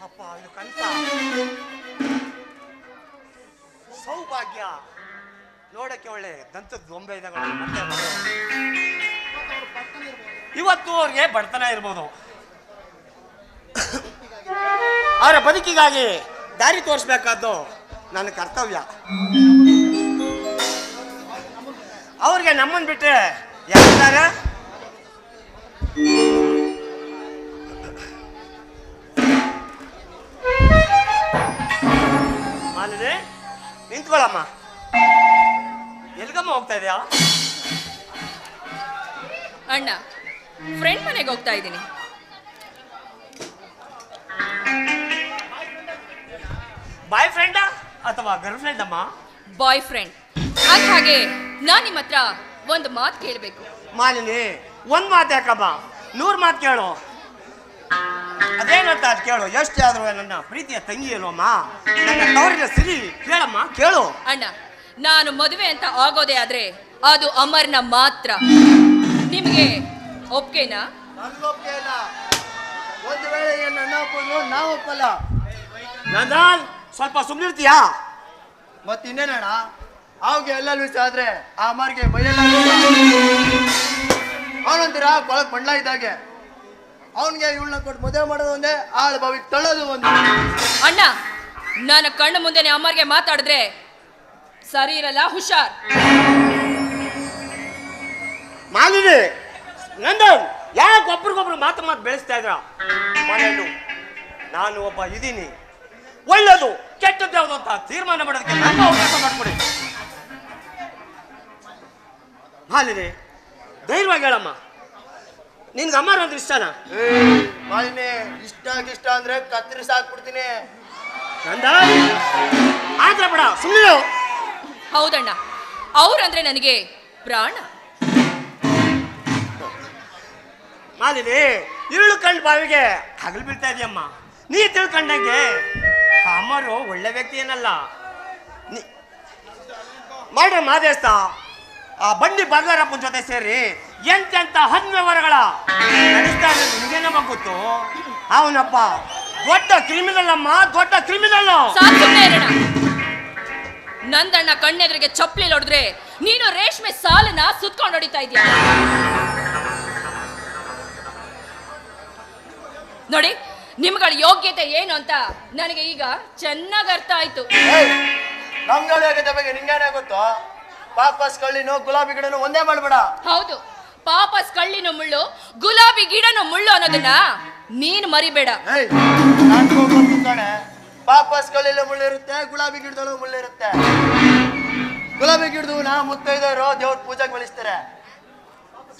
ಅಪ್ಪ ಇದು ಕನಸ ಸೌಭಾಗ್ಯ ನೋಡಕ್ಕೆ ಒಳ್ಳೆ ದಂತದ ಗೊಂಬೆ ಇದ್ದಾಗಳು ಮತ್ತೆ ಇವತ್ತು ಅವ್ರಿಗೆ ಬಡತನ ಇರ್ಬೋದು, ಅವರ ಬದುಕಿಗಾಗಿ ದಾರಿ ತೋರಿಸ್ಬೇಕಾದ್ದು ನನ್ನ ಕರ್ತವ್ಯ. ಅವ್ರಿಗೆ ನಮ್ಮನ್ನು ಬಿಟ್ಟರೆ ಯಾರಿದ್ದಾರೆ? ಮಾಲಿನಿ ನಿಂತ್ಕೊಳ್ಳಮ್ಮ. ಎಲ್ಗಮ್ಮ ಹೋಗ್ತಾ ಇದೆಯಾ? ಅಣ್ಣ, ಫ್ರೆಂಡ್ ಮನೆಗೆ ಹೋಗ್ತಾ ಇದ್ದೀನಿ. ಬಾಯ್ ಫ್ರೆಂಡಾ ಅಥವಾ ಗರ್ಲ್ ಫ್ರೆಂಡ್ ಅಮ್ಮ? Boy friend. ಹಾಗೆ ನಾನು ನಿಮ್ಮ ಹತ್ರ ಒಂದು ಮಾತು ಕೇಳಬೇಕು. ಮಾಲಿನಿ, ಒಂದ್ ಮಾತು ಯಾಕಮ್ಮ, 100 ಮಾತು ಕೇಳು. ಅದೇನಂತ ಅದು ಕೇಳು. ಎಷ್ಟೇ ಆದ್ರೂ ನನ್ನ ಪ್ರೀತಿಯ ತಂಗಿ ಅಲ್ವಮ್ಮ, ನನ್ನ ತವರಿನ ಸಿರಿ. ಕೇಳಮ್ಮ, ಕೇಳು. ಅಣ್ಣ, ನಾನು ಮದುವೆ ಅಂತ ಆಗೋದೇ ಆದ್ರೆ ಅದು ಅಮರ್ನ ಮಾತ್ರ. ನಿಮಗೆ ಒಪ್ಕೆನಾ? ಒಂದು ವೇಳೆ ನನ್ನ ಒಪ್ಪೋದು ನಾವು ಒಪ್ಪಲ್ಲ. ನಂದನ್, ಸ್ವಲ್ಪ ಸುಮ್ಮನಿರ್ತೀಯಾ? ಮತ್ತಿನ್ನೇನಣ್ಣ, ಅವಾಗ ಎಲ್ಲ ಲೂಸ್ ಆದ್ರೆ ಆ ಅಮ್ಮರಿಗೆ ಮೈಯೆಲ್ಲ ಅವನಂತೀರ ಕೊಳಕ್ ಮಂಡ್ಲ ಇದ್ದಾಗೆ. ಅವನಿಗೆ ಇವಳನ್ನ ಕೊಟ್ಟು ಮದುವೆ ಮಾಡೋದು ಒಂದೇ, ಆಳ್ ಬಾವಿಗೆ ತಳ್ಳೋದು ಒಂದು. ಅಣ್ಣ, ನನ್ನ ಕಣ್ಣು ಮುಂದೆನೆ ಅಮ್ಮರಿಗೆ ಮಾತಾಡಿದ್ರೆ ಸರಿ ಇರಲ್ಲ, ಹುಷಾರ್. ಮಾಲಿನಿ, ನಂದನ್, ಯಾಕೆ ಒಬ್ರಿಗೊಬ್ರು ಮಾತು ಬೆಳೆಸ್ತಾ ಇದ್ರ? ಮನೆಯಲ್ಲೂ ನಾನು ಒಬ್ಬ ಇದೀನಿ. ಒಳ್ಳೇದು ಕೆಟ್ಟದ್ದು ಯಾವುದು ಅಂತ ತೀರ್ಮಾನ ಮಾಡೋದಕ್ಕೆ ನನ್ನ ಅವಕಾಶ ಮಾಡ್ಕೊಡಿ. ಮಾಲಿನಿ, ಧೈರ್ಯವಾಗಿ ಹೇಳಮ್ಮ, ನಿನ್ಗೆ ಅಮ್ಮಾರ ಅಂದ್ರೆ ಇಷ್ಟನಾ? ಮಾಲಿನಿ, ಇಷ್ಟ ಅಂದ್ರೆ ಕತ್ತರಿಸಿ ಹಾಕ್ಬಿಡ್ತೀನಿ. ಆದ್ರೆ ಬೇಡ, ಸುಮ್ಮನೆ. ಹೌದಣ್ಣ, ಅವ್ರಂದ್ರೆ ನನಗೆ ಪ್ರಾಣ. ಮಾಲಿನಿ, ಇರುಳು ಕಂಡು ಬಾವಿಗೆ ಹಗಲು ಬೀಳ್ತಾ ಇದೆಯಮ್ಮ. ನೀ ತಿಳ್ಕೊಂಡಂಗೆ ಅಮ್ಮರು ಒಳ್ಳೆ ವ್ಯಕ್ತಿ ಏನಲ್ಲ. ಮಾಡ್ರ ಮಾದೇಶ ಆ ಬಂಡಿ ಬಂಗಾರಪ್ಪನ ಜೊತೆ ಸೇರಿ ಎಂತೆಂತ ಹನ್ವ್ಯವಹಾರಗಳ ನಡೆಸ್ತಾ ಇರೋದು ನಿಮಗೇನಮ್ಮ ಗೊತ್ತು? ಅವನಪ್ಪ ದೊಡ್ಡ ಕ್ರಿಮಿನಲ್ ಅಮ್ಮ, ದೊಡ್ಡ ಕ್ರಿಮಿನಲ್. ನಂದಣ್ಣ ಕಣ್ಣೆದ್ರಿಗೆ ಚಪ್ಪಲಿ ಹೊಡೆದ್ರೆ ನೀನು ರೇಷ್ಮೆ ಸಾಲನ ಸುತ್ಕೊಂಡು ಹೊಡಿತಾ ಇದೀಯ. ನೋಡಿ, ನಿಮ್ಗಳ ಯೋಗ್ಯತೆ ಏನು ಅಂತ ನನಗೆ ಈಗ ಚೆನ್ನಾಗಿ ಅರ್ಥ ಆಯ್ತು. ನಮ್ಗಳ ಯೋಗ್ಯತೆ ಬಗ್ಗೆ ನಿಂಗೇನೇ ಗೊತ್ತು? ಪಾಪಸ್ ಕಳ್ಳಿನೂ ಗುಲಾಬಿ ಗಿಡನು ಒಂದೇ ಮಾಡ್ಬೇಡ. ಹೌದು, ಪಾಪಸ್ ಕಳ್ಳಿನ ಮುಳ್ಳು, ಗುಲಾಬಿ ಗಿಡನು ಮುಳ್ಳು ಅನ್ನೋದನ್ನ ನೀನು ಮರಿಬೇಡ. ಪಾಪಸ್ ಕಳ್ಳಿಲು ಮುಳ್ಳಿರುತ್ತೆ, ಗುಲಾಬಿ ಗಿಡದಲ್ಲೂ ಮುಳ್ಳಿರುತ್ತೆ. ಗುಲಾಬಿ ಗಿಡದು ನಾ ಮುತ್ತೈದವರು ದೇವ್ರ ಪೂಜೆಗೆ ಬೆಳೆಸ್ತಾರೆ.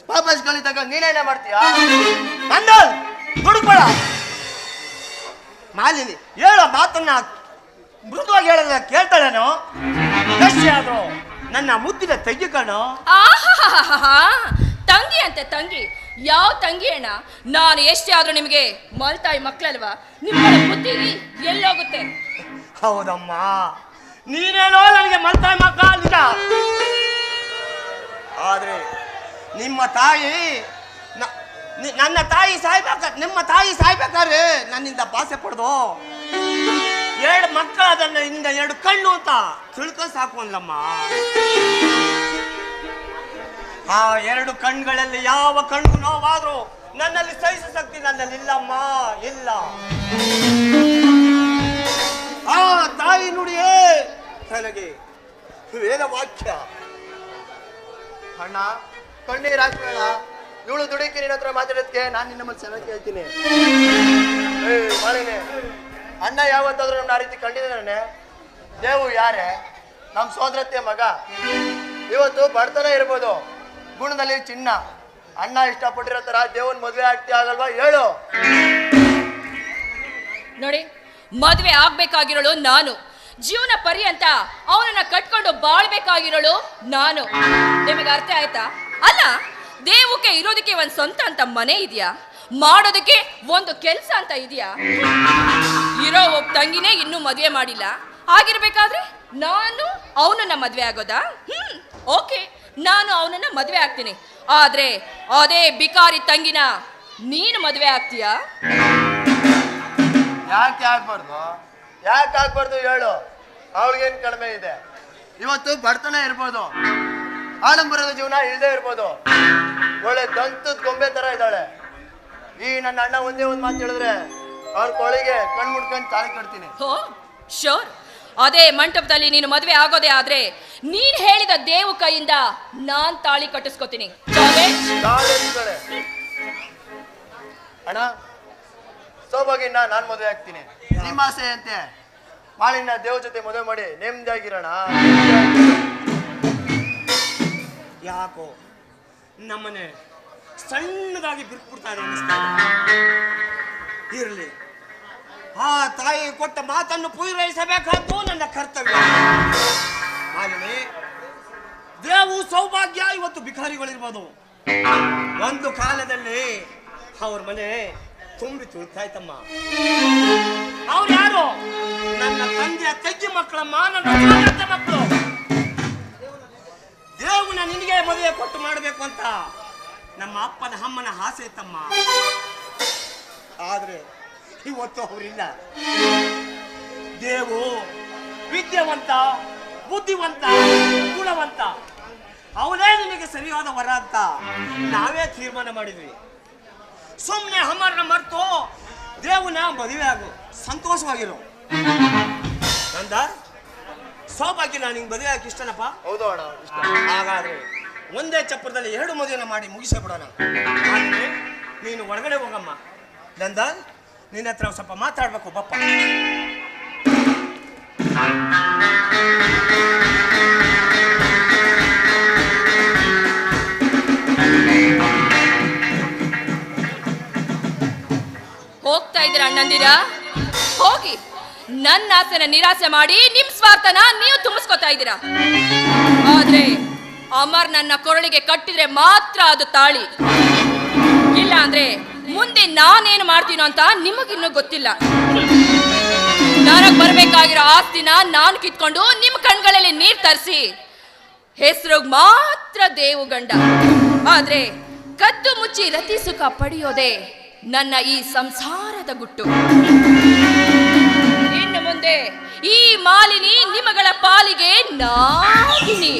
ಪಾಪಸ್ ಕಳ್ಳಿ ತಗ ನೀನೇನೇ ಮಾಡ್ತೀಯಾ? ದುಡುಕ್ಬೇಡ ಮಾಲಿನಿ, ಹೇಳೋ ಮಾತನ್ನ ಮೃದುವಾಗಿ ಹೇಳೋದ ಕೇಳ್ತಾಳೇನೋ? ಎಷ್ಟೇ ಆದ್ರೂ ನನ್ನ ಮುದ್ದಿನ ತಂಗಿ ಕಣೋ. ತಂಗಿ ಅಂತೆ ತಂಗಿ? ಯಾವ ತಂಗಿ ಅಣ್ಣ? ನಾನು ಎಷ್ಟೇ ಆದ್ರೂ ನಿಮಗೆ ಮಲ್ತಾಯಿ ಮಕ್ಳಲ್ವಾ? ನಿಮ್ಮಳ ಬುದ್ಧಿ ಎಲ್ಲೋಗುತ್ತೆ? ಹೌದಮ್ಮ, ನೀನೇನೋ ನನಗೆ ಮಲ್ತಾಯಿ ಮಕ್ಕಳ ನಿಜ. ಆದ್ರೆ ನಿಮ್ಮ ತಾಯಿ, ನನ್ನ ತಾಯಿ ನಿಮ್ಮ ತಾಯಿ ಸಾಯ್ಬೇಕಾದ್ರೆ ನನ್ನಿಂದ ಭಾಷೆ ಪಡೆದು 2 ಮಕ್ಕಳು ಅದನ್ನ ಇಂದ 2 ಕಣ್ಣು ಅಂತ ತಿಳ್ಕೊ ಸಾಕು ಅಲ್ಲಮ್ಮ. ಆ 2 ಕಣ್ಗಳಲ್ಲಿ ಯಾವ ಕಣ್ಣು ನೋವಾದ್ರೂ ನನ್ನಲ್ಲಿ ಸಹಿಸೋ ಶಕ್ತಿ ನನ್ನಲ್ಲಿ ಇಲ್ಲಮ್ಮ, ಇಲ್ಲ. ಆ ತಾಯಿ ನುಡಿಯೇ ನನಗೆ ವೇದ ವಾಕ್ಯ. ಅಣ್ಣ, ಕಣ್ಣೀರ್ ಹಾಕ್ಬೇಡ. ಇವಳು ದುಡುಕಿ ನಿನ್ನ ಹತ್ರ ಮಾತಾಡೋದಕ್ಕೆ ನಾನು ನಿನ್ನ ಮತ್ತೆ ಚೆನ್ನಾಗಿ ಹೇಳ್ತೀನಿ. ಮಾಲಿನಿ, ಅಣ್ಣ ಯಾವತ್ತಾದ್ರೂ ನಮ್ಮ ಆ ರೀತಿ ಕಂಡಿದ್ದಾನೆ? ದೇವು ಯಾರೇ? ನಮ್ಮ ಸೋದರತ್ತೆ ಮಗ. ಇವತ್ತು ಬಡತನ ಇರ್ಬೋದು, ಗುಣದಲ್ಲಿ ಚಿನ್ನ. ಅಣ್ಣ ಇಷ್ಟಪಟ್ಟಿರೋ ತರ ದೇವನ್ ಮದುವೆ ಆಗ್ತಿ ಆಗಲ್ವಾ ಹೇಳು? ನೋಡಿ, ಮದುವೆ ಆಗ್ಬೇಕಾಗಿರೋಳು ನಾನು, ಜೀವನ ಪರ್ಯಂತ ಅವನನ್ನ ಕಟ್ಕೊಂಡು ಬಾಳ್ಬೇಕಾಗಿರೋಳು ನಾನು. ನಿಮಗೆ ಅರ್ಥ ಆಯ್ತಾ? ಅಲ್ಲ, ದೇವಕ್ಕೆ ಇರೋದಕ್ಕೆ ಒಂದು ಸ್ವಂತ ಅಂತ ಮನೆ ಇದೆಯಾ? ಮಾಡೋದಕ್ಕೆ ಒಂದು ಕೆಲಸ ಅಂತ ಇದೆಯಾ? ಇರೋ ಒಬ್ಬ ತಂಗಿನೇ ಇನ್ನೂ ಮದುವೆ ಮಾಡಿಲ್ಲ. ಆಗಿರ್ಬೇಕಾದ್ರೆ ನಾನು ಅವನನ್ನ ಮದುವೆ ಆಗೋದಾ? ಓಕೆ, ನಾನು ಅವನನ್ನ ಮದುವೆ ಆಗ್ತೀನಿ. ಆದ್ರೆ ಅದೇ ಬಿಕಾರಿ ತಂಗಿನ ನೀನು ಮದುವೆ ಆಗ್ತೀಯಾ? ಯಾಕೆ ಆಗ್ಬಾರ್ದು? ಯಾಕೆ ಆಗ್ಬಾರ್ದು ಹೇಳು? ಅವಳಿಗೇನು ಕಡಿಮೆ ಇದೆ? ಇವತ್ತು ಬಡತನ ಇರ್ಬೋದು, ಆಡಂಬರದ ಜೀವನ ಇಲ್ಲದೆ ಇರ್ಬೋದು, ಒಳ್ಳೆ ದಂತದ ಗೊಂಬೆ ತರ ಇದ್ದಾಳೆ. ಈ ನನ್ನ ಅಣ್ಣ ಒಂದೇ ಒಂದು ಮಾತು ಹೇಳಿದ್ರೆ ಅವ್ರ ಕೊಳಿಗೆ ಕಣ್ ಮುಡ್ಕೊಂಡು ತಾಳಿ ಕಟ್ತೀನಿ. ಹೋ ಶೋರ್. ಅದೇ ಮಂಟಪದಲ್ಲಿ ನೀನು ಮದುವೆ ಆಗೋದೇ ಆದ್ರೆ ನೀನ್ ಹೇಳಿದ ದೇವು ಕೈಯಿಂದ ನಾನ್ ತಾಳಿ ಕಟ್ಟಿಸ್ಕೊತೀನಿ. ಅಣ್ಣ ಸೌಭಾಗ್ಯನ ನಾನ್ ಮದುವೆ ಆಗ್ತೀನಿ. ನಿಮ್ಮ ಆಸೆ ಅಂತೆ ಮಾಳಿನ ದೇವ್ ಜೊತೆ ಮದುವೆ ಮಾಡಿ ನೆಮ್ಮದಿಯಾಗಿರೋಣ. ಯಾಕೋ ನಮ್ಮನೆ ಸಣ್ಣದಾಗಿ ಬಿರ್ಬಿಡ್ತಾ ಇದೆ. ಇರಲಿ, ಆ ತಾಯಿ ಕೊಟ್ಟ ಮಾತನ್ನು ಪೂರೈಸಬೇಕಾದ್ದು ನನ್ನ ಕರ್ತವ್ಯ. ಮಾಲಿನಿ, ದೇವು ಸೌಭಾಗ್ಯ ಇವತ್ತು ಭಿಕಾರಿಗಳಿರ್ಬೋದು. ಒಂದು ಕಾಲದಲ್ಲಿ ಅವ್ರ ಮನೆ ತುಂಬಿ ತುಳ್ತಾ ಇತ್ತಮ್ಮ. ಅವ್ರು ಯಾರು? ನನ್ನ ತಂದೆಯ ತಂಗಿ ಮಕ್ಕಳಮ್ಮ, ನನ್ನ ಮಕ್ಕಳು. ದೇವನ ನಿನಗೆ ಮದುವೆ ಕೊಟ್ಟು ಮಾಡಬೇಕು ಅಂತ ನಮ್ಮ ಅಪ್ಪನ ಅಮ್ಮನ ಆಸೆ ಇತ್ತಮ್ಮ. ಆದ್ರೆ ಇವತ್ತು ಅವರಿಲ್ಲ. ದೇವು ವಿದ್ಯಾವಂತ, ಬುದ್ಧಿವಂತ, ಗುಣವಂತ, ಅವನೇ ನಿನಗೆ ಸರಿಯಾದ ವರ ಅಂತ ನಾವೇ ತೀರ್ಮಾನ ಮಾಡಿದ್ವಿ. ಸುಮ್ಮನೆ ಅಮ್ಮರನ್ನ ಮರೆತು ದೇವನ ಮದುವೆ ಆಗು, ಸಂತೋಷವಾಗಿರು. ನಂದ ಸೌಭಾಗ್ಯ ನಾನು ನಿಂಗೆ ಮದುವೆ ಆಗಕ್ಕೆ ಇಷ್ಟನಪ್ಪ. ಹೌದು ಅಣ್ಣ, ಇಷ್ಟ. ಹಾಗಾದ್ರೆ ಒಂದೇ ಚಪ್ಪರದಲ್ಲಿ 2 ಮದುವೆನ ಮಾಡಿ ಮುಗಿಸಬಿಡೋಣ. ನೀನು ಹೊರಗಡೆ ಹೋಗಮ್ಮ. ನಂದ ನಿನ್ನ ಹತ್ರ ಸ್ವಲ್ಪ ಮಾತಾಡ್ಬೇಕು ಬಪ್ಪ. ಹೋಗ್ತಾ ಇದ್ದೀರ ಅಣ್ಣಂದಿರ? ಹೋಗಿ. ನನ್ನ ಆಸೆನ ನಿರಾಸೆ ಮಾಡಿ ನಿಮ್ ಸ್ವಾರ್ಥನ ನೀವು ತುಂಬಿಸ್ಕೊತಾ ಇದ್ದೀರಾ. ಆದ್ರೆ ಅಮರ್ ನನ್ನ ಕೊರಳಿಗೆ ಕಟ್ಟಿದ್ರೆ ಮಾತ್ರ ಅದು ತಾಳಿ. ಇಲ್ಲ ಅಂದ್ರೆ ಮುಂದೆ ನಾನೇನು ಮಾಡ್ತೀನೋ ಅಂತ ನಿಮಗಿನ್ನೂ ಗೊತ್ತಿಲ್ಲ. ನನಗ್ ಬರ್ಬೇಕಾಗಿರೋ ಆಸ್ತಿನ ನಾನು ಕಿತ್ಕೊಂಡು ನಿಮ್ ಕಣ್ಗಳಲ್ಲಿ ನೀರ್ ತರಿಸಿ ಹೆಸರು ಮಾತ್ರ ದೇವು ಗಂಡ. ಆದ್ರೆ ಕದ್ದು ಮುಚ್ಚಿ ರತಿ ಸುಖ ಪಡೆಯೋದೆ ನನ್ನ ಈ ಸಂಸಾರದ ಗುಟ್ಟು. ಇನ್ನು ಮುಂದೆ ಈ ಮಾಲಿನಿ ನಿಮಗಳ ಪಾಲಿಗೆ ನಾಗಿನಿ.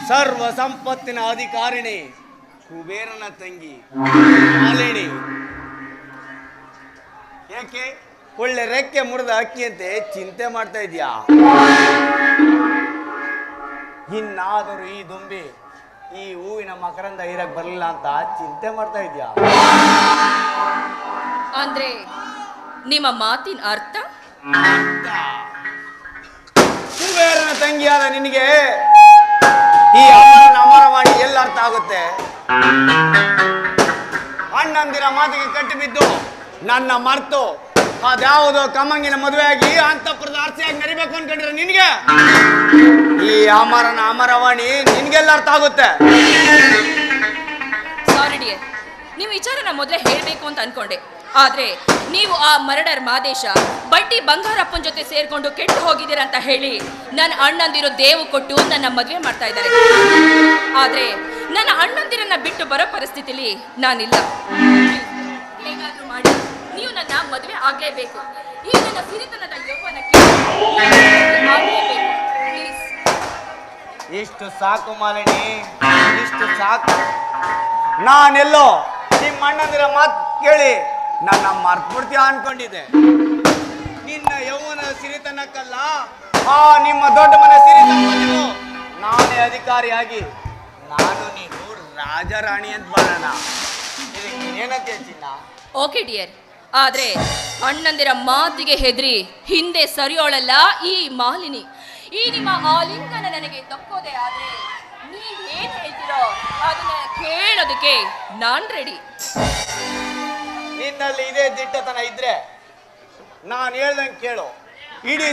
ಸರ್ವ ಸಂಪತ್ತಿನ ಅಧಿಕಾರಿಣಿ, ಕುಬೇರನ ತಂಗಿ ಮಾಲಿನಿ. ಯಾಕೆ ಒಳ್ಳೆ ರೆಕ್ಕೆ ಮುರಿದ ಅಕ್ಕಿಯಂತೆ ಚಿಂತೆ ಮಾಡ್ತಾ ಇದೀಯಾ? ಇನ್ನಾದರೂ ಈ ದುಂಬಿ ಈ ಹೂವಿನ ಮಕರಂದ ಇರಕ್ ಬರಲಿಲ್ಲ ಅಂತ ಚಿಂತೆ ಮಾಡ್ತಾ ಇದೀಯಾ? ಅಂದ್ರೆ ನಿಮ್ಮ ಮಾತಿನ ಅರ್ಥ? ಕುಬೇರನ ತಂಗಿಯಾದ ನಿನಗೆ ಈ ಅಮರನ ಅಮರವಾಣಿ ಎಲ್ಲ ಅರ್ಥ ಆಗುತ್ತೆ? ಅಣ್ಣಂದಿರ ಮಾತಿಗೆ ಕಟ್ಟಿ ಬಿದ್ದು ನನ್ನ ಮರ್ತು ಅದ್ಯಾವುದೋ ಕಮ್ಮಂಗಿನ ಮದುವೆ ಆಗಿ ಅಂತಃಪುರದ ಆರ್ಸಿಯಾಗಿ ನಡಿಬೇಕು ಅನ್ಕೊಂಡಿರ ನಿನ್ಗೆ ಈ ಅಮರನ ಅಮರವಾಣಿ ನಿನ್ಗೆಲ್ಲ ಅರ್ಥ ಆಗುತ್ತೆ. ಸಾರಿ ಡಿಯರ್, ನೀವು ವಿಚಾರನ ಮೊದಲೇ ಹೇಳಬೇಕು ಅಂತ ಅನ್ಕೊಂಡೆ. ಆದ್ರೆ ನೀವು ಆ ಮರಡರ್ ಮಾದೇಶ ಬಡ್ಡಿ ಬಂಗಾರಪ್ಪನ ಜೊತೆ ಸೇರ್ಕೊಂಡು ಕೆಟ್ಟು ಹೋಗಿದ್ದೀರ ಅಂತ ಹೇಳಿ ನನ್ನ ಅಣ್ಣಂದಿರೋ ದೇವು ಕೊಟ್ಟು ನನ್ನ ಮದುವೆ ಮಾಡ್ತಾ ಇದ್ದಾರೆ. ಆದ್ರೆ ನನ್ನ ಅಣ್ಣಂದಿರನ್ನ ಬಿಟ್ಟು ಬರೋ ಪರಿಸ್ಥಿತಿಲಿ ನಾನಿಲ್ಲ. ಹೇಗಾದ್ರೂ ಮಾಡಿ ನೀವು ನನ್ನ ಮದುವೆ ಆಗ್ಲೇಬೇಕು. ಈ ನನ್ನ ಸಿರಿತನದ ಯೌವನಕ್ಕೆ ಆಗ್ಲೇಬೇಕು. ಪ್ಲೀಸ್. ಇಷ್ಟು ಸಾಕು ಮಾಲಿನಿ, ಇಷ್ಟು ಸಾಕು. ನಾನೆಲ್ಲೋ ನಿಮ್ಮ ಅಣ್ಣಂದಿರ ಮಾತು ಕೇಳಿ ನನ್ನ ಮರ್ತ್ಬಿಡ್ತೀಯ ಅನ್ಕೊಂಡಿದ್ದೆ. ನಿನ್ನ ಯೌವನದ ಸಿರಿತನಕ್ಕಲ್ಲ, ಆ ನಿಮ್ಮ ದೊಡ್ಡ ಮನೆ ಸಿರಿತನಕ್ಕೂ ನಾನೇ ಅಧಿಕಾರಿಯಾಗಿ ನಾನು ನೀನು ರಾಜರಾಣಿ ಅಂತ ಬರೋಣ. ಇದಕ್ಕೆ ಏನಂತ ಚಿನ್ನ? ಓಕೆ ಡಿಯರ್, ಆದ್ರೆ ಅಣ್ಣಂದಿರ ಮಾತಿಗೆ ಹೆದರಿ ಹಿಂದೆ ಸರಿಯೋಳಲ್ಲ ಈ ಮಾಲಿನಿ. ಈ ನಿಮ್ಮ ಆಲಿಂಗನ ನನಗೆ ತಕ್ಕೋದೆ ಆದ್ರೆ ನೀವೇನ್ ಹೇಳ್ತೀರೋ ಅದನ್ನ ಕೇಳೋದಕ್ಕೆ ನಾನ್ ರೆಡಿ. ನಿನ್ನಲ್ಲಿ ಇದೇ ದಿಟ್ಟತನ ಇದ್ರೆ ನಾನು ಹೇಳ್ದಂಗೆ ಕೇಳು. ಇಡೀ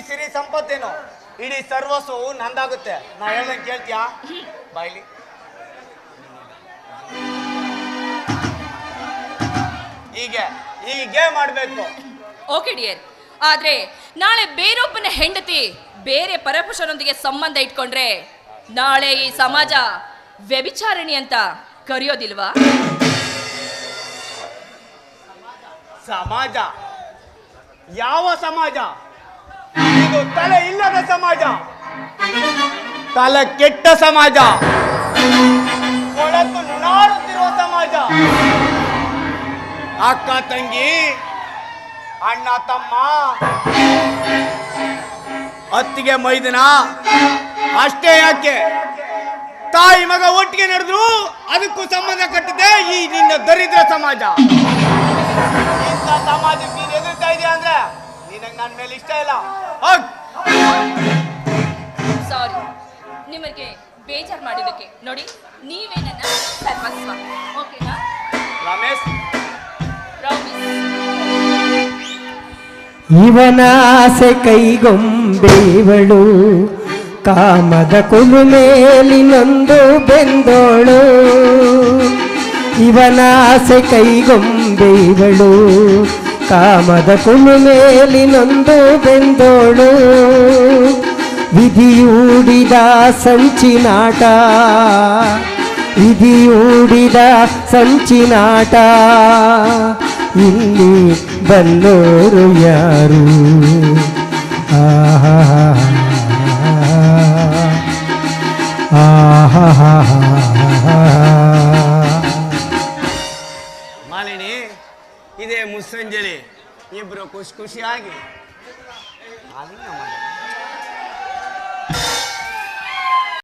ಸಿರಿ ಸಂಪತ್ತೇನು, ಇಡೀ ಸರ್ವಸ್ಸು ನಂದಾಗುತ್ತೆ. ನಾ ಹೇಳ್ದಂಗೆ ಕೇಳ್ತೀಯಾ? ಬಾಯ್ಲಿ. ಹೀಗೆ ಮಾಡಬೇಕು. Okay dear. ಆದ್ರೆ ನಾಳೆ ಬೇರೊಬ್ಬನ ಹೆಂಡತಿ ಬೇರೆ ಪರಪುರುಷನೊಂದಿಗೆ ಸಂಬಂಧ ಇಟ್ಕೊಂಡ್ರೆ ನಾಳೆ ಈ ಸಮಾಜ ವ್ಯಭಿಚಾರಿಣಿ ಅಂತ ಕರೆಯೋದಿಲ್ವಾ? ಸಮಾಜ? ಯಾವ ಸಮಾಜ? ಇದು ತಲೆ ಇಲ್ಲದ ಸಮಾಜ, ತಲೆ ಕೆಟ್ಟ ಸಮಾಜ, ಕೊಳಕು ನಾರುತ್ತಿರುವ ಸಮಾಜ. ಅಕ್ಕ ತಂಗಿ, ಅಣ್ಣ ತಮ್ಮ, ಅತ್ತಿಗೆ ಮೈದನ ಅಷ್ಟೇ ಯಾಕೆ, ತಾಯಿ ಮಗ ಒಟ್ಟಿಗೆ ನಡೆದ್ರು ಅದಕ್ಕೂ ಸಂಬಂಧ ಕಟ್ಟಿದೆ ಈ ನಿನ್ನ ದರಿದ್ರ ಸಮಾಜ. ಇಂಥ ಸಮಾಜಕ್ಕೆ ನೀನು ಎದುರ್ತಾ ಇದೆಯಾ ಅಂದ್ರೆ ನಿನಗೆ ನನ್ನ ಮೇಲೆ ಇಷ್ಟ ಇಲ್ಲ. ಸಾರಿ ನಿಮಗೆ ಬೇಜಾರು ಮಾಡಿದ್ದಕ್ಕೆ. ನೋಡಿ, ನೀವೇ ನನ್ನ ಸರ್ವಸ್ವ. ಓಕೆನಾ ರಮೇಶ್? ಇವನಾಸೆ ಕೈಗೊಂಬೇವಳು, ಕಾಮದ ಕುಲುಮೇಲಿನೊಂದು ಬೆಂದೋಳು. ಇವನಾಸೆ ಕೈಗೊಂಬೇವಳು, ಕಾಮದ ಕುಲುಮೇಲಿನೊಂದು ಬೆಂದೋಳು. ವಿಧಿಯೂಡಿದ ಸಂಚಿನಾಟ, ವಿಧಿಯೂಡಿದ ಸಂಚಿನಾಟ, ಇಲ್ಲಿ ಬಲ್ಲೋರು ಯಾರು? ಆಹಾ ಆಹಾ. ಮಾಲಿನಿ, ಇದೇ ಮುಸ್ಸಂಜಲಿ ಇಬ್ರು ಖುಷಿಯಾಗಿ ಆಲಿಂಗ ಮಾಡಿ